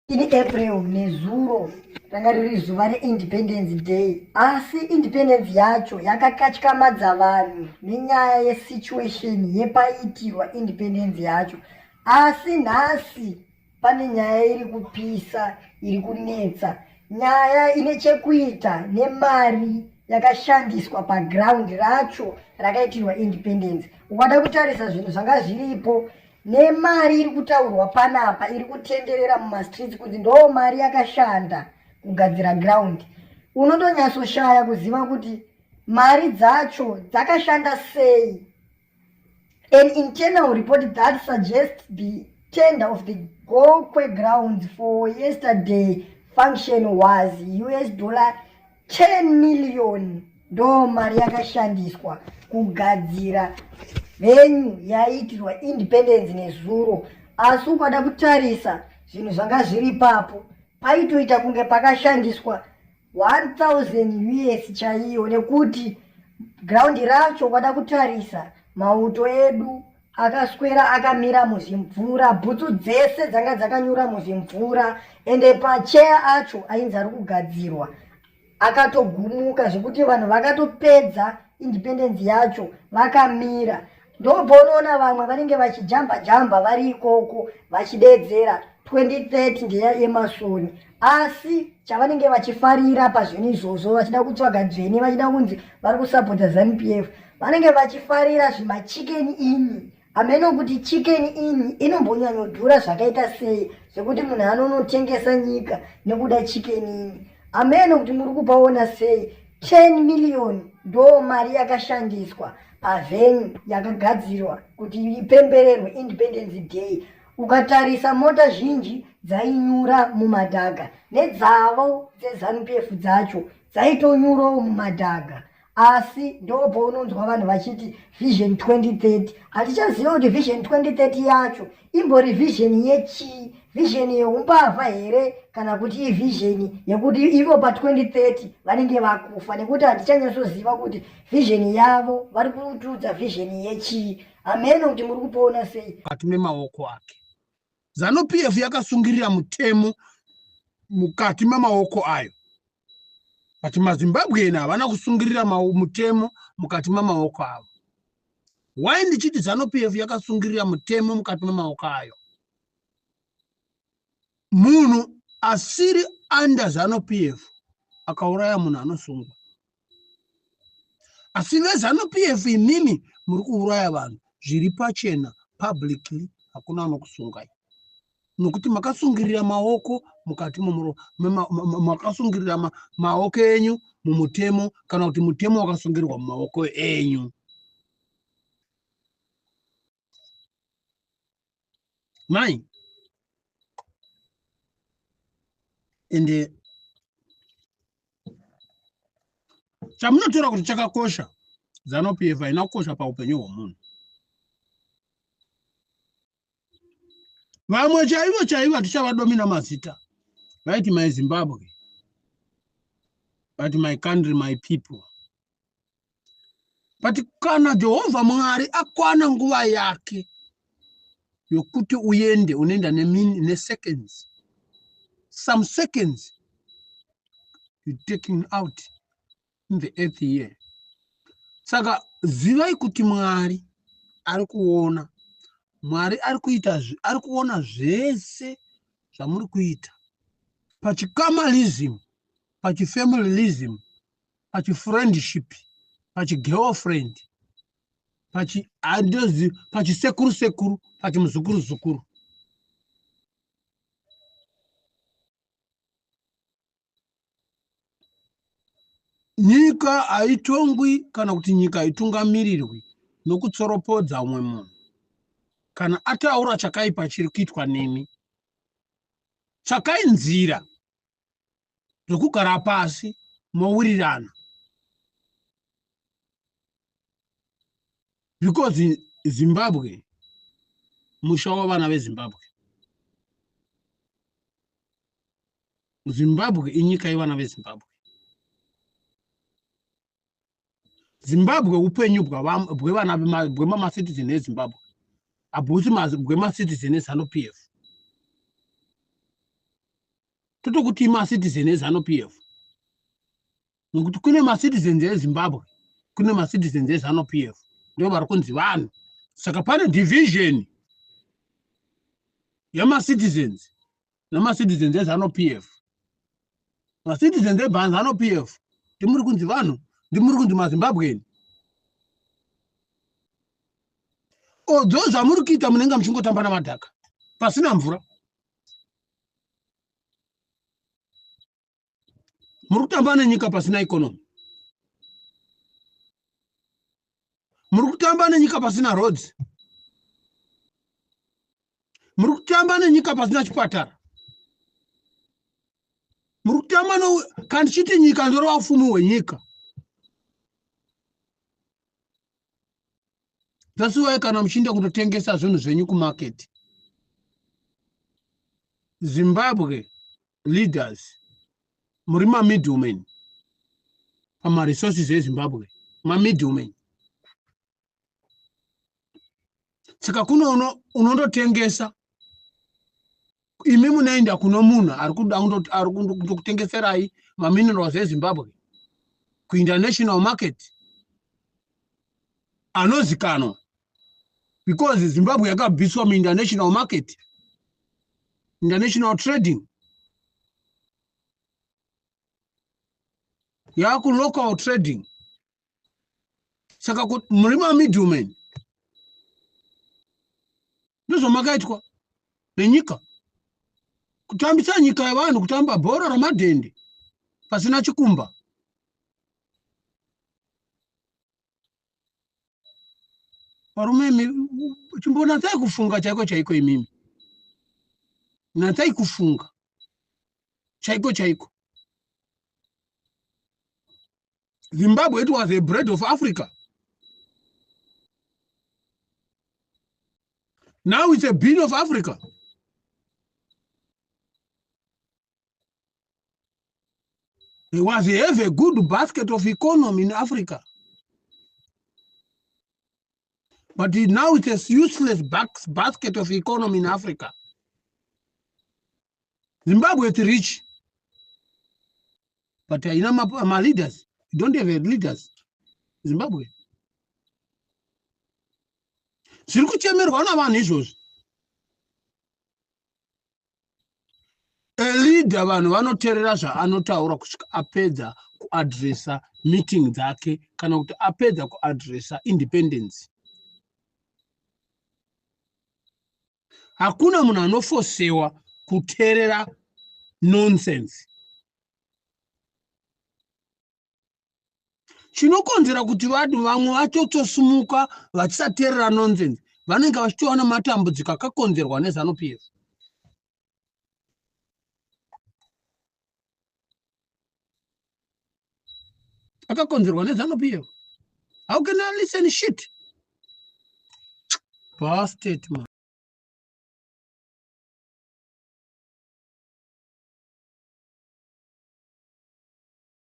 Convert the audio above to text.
in April nezuro ranga riri zuva reIndependence Day, asi independence yacho yakakatyamadza vanhu nenyaya yesituation yepaitirwa independence yacho. Asi nhasi pane nyaya iri kupisa, iri kunetsa, nyaya ine chekuita nemari yakashandiswa paground racho rakaitirwa independence. Ukada kutarisa zvinhu zvanga zviripo nemari iri kutaurwa panapa iri kutenderera mumastreets kuti ndo mari yakashanda kugadzira ground, unotonyatsoshaya kuziva kuti mari dzacho dzakashanda sei. An internal report that suggests the tender of the Gokwe grounds for yesterday function was $10 million. Ndo mari yakashandiswa kugadzira venue yaitirwa independence nezuro. Asi ukada kutarisa zvinhu zvanga zviri papo paitoita kunge pakashandiswa 1000 US chaiyo, nekuti ground racho ukada kutarisa mauto edu akaswera akamira muzvimvura, bhutsu dzese dzanga dzakanyura muzvimvura, ende pacheya acho ainzi ari kugadzirwa akatogumuka zvekuti vanhu vakatopedza independence yacho vakamira. Ndobvonoona vamwe vanenge vachijamba jamba vari ikoko vachidedzera 2030 ndeya Emerson, asi chavanenge vachifarira pazvinhu izvozvo vachida kutsvaga dzvene, vachida kunzi vari kusapota ZANU-PF, vanenge vachifarira zvimachicken ini. Ameno kuti chicken ini inombonyanyodhura zvakaita sei zvekuti munhu anonotengesa nyika nekuda chicken ini. Ameno kuti muri kupaona sei 10 million ndo mari yakashandiswa pavenue yakagadzirwa kuti ipembererwe Independence Day. Ukatarisa mota zhinji dzainyura mumadhaga, nedzavo dzeZANU-PF dzacho dzaitonyurawo mumadhaga. Asi ndopo unonzwa vanhu vachiti Vision 2030. Hatichaziva kuti Vision 2030 yacho imbori vision yechii, vision yeumbavha here kana kuti vision yekuti ivo pa 2030 vanenge vakufa, nekuti hatichanyasoziva kuti vision yavo vari kutudza vision yechii. Ameno kuti muri kupoona sei mukati memaoko ake. ZANU-PF yakasungirira mutemo mukati memaoko ayo. But maZimbabwean havana kusungirira mutemo mukati memaoko avo. Why ndichiti ZANU-PF yakasungirira mutemo mukati memaoko ayo? Munhu asiri under ZANU-PF akauraya munhu anosungwa. Asi veZANU-PF imimi muri kuuraya vanhu zviri pachena publicly, hakuna anokusungai. Nokuti makasungirira maoko mukati makasungirira maoko enyu mumutemo, kana kuti mutemo wakasungirirwa mumaoko enyu. Mai ende chamunotora kuti chakakosha, ZANU-PF haina kukosha paupenyu hwomunhu. Vamwe chaivo tichavadomina mazita vaiti my Zimbabwe, but my country, my people. But kana Jehovha Mwari akwana nguva yake yokuti uende unaenda ne seconds, some seconds you taking out in the 8th year. Saka zivai kuti Mwari ari kuona, Mwari ari kuona zvese zvamuri kuita, pachikamalism, pachifamilyism, pachifriendship, pachigirlfriend, pachisekuru, pachimuzukuru. Nyika haitongwi kana kuti nyika haitungamirirwi nokutsoropodza umwe munhu. Kana ataura chakaipa chiri kuitwa nemi, chakainzira zvokugara pasi mowirirana. Because Zimbabwe musha wavana veZimbabwe. Zimbabwe inyika yevana veZimbabwe. Zimbabwe upenyu bwevana bwemacitizen eZimbabwe, habusi bwemacitizen eZANU-PF. totokuti ma-citizen eZANU-PF. Nokuti kune ma-citizens eZimbabwe, kune ma-citizens eZANU-PF. Ndio vari kunzi vanhu. Saka pane division yama-citizens nama-citizens eZANU-PF. Ma-citizens eZANU-PF ndimuri kunzi vanhu, ndimuri kunzi maZimbabweni. Odzo zvamuri kuita munenge muchingotamba namadhaka pasina mvura. Muri kutamba nenyika pasina ikonomi. Muri kutamba nenyika pasina roads. Muri kutamba nenyika pasina chipatara. Muri kutamba kandi chiti nyika ndoro wafumu wenyika. That's why kana muchinda kutotengesa zvinhu zvenyu kumarket. Zimbabwe leaders muri ma-middlemen pama-resources eZimbabwe, ma-middlemen. Saka kuno unondotengesa, imi munaenda kuno munhu ari kundokutengeserai ma-minerals eZimbabwe ku-international market anozikanwa, because Zimbabwe yakabviswa mu-international market, international trading. Yaku local trading. Saka muri ma-middlemen. Ndizvo makaitwa nenyika. Kutambisa nyika yavanhu, kutamba bhora ramadhende pasina chikumba. Varume chimbonatsai kufunga chaiko imimi. Natsai kufunga chaiko. Zimbabwe, it was a bread of Africa. Now it's a bean of Africa. It was a good basket of economy in Africa. But now it's a useless basket of economy in Africa. Zimbabwe is rich. But my leaders, you don't have leaders. Zimbabwe. Zviri kuchemerwa navanhu izvozvo. Leader vanhu vanoteerera zvaanotaura kusvika apedza kuadresa meeting dzake kana kuti apedza kuadresa independence. Hakuna munhu anofosewa kuteerera nonsense. Chinokonzera kuti vanhu vamwe vatotosumuka vachisateerera nonsense, vanenge vachitowana matambudziko akakonzerwa neZANU-PF. Akakonzerwa neZANU-PF. How can I listen shit? Bastard man.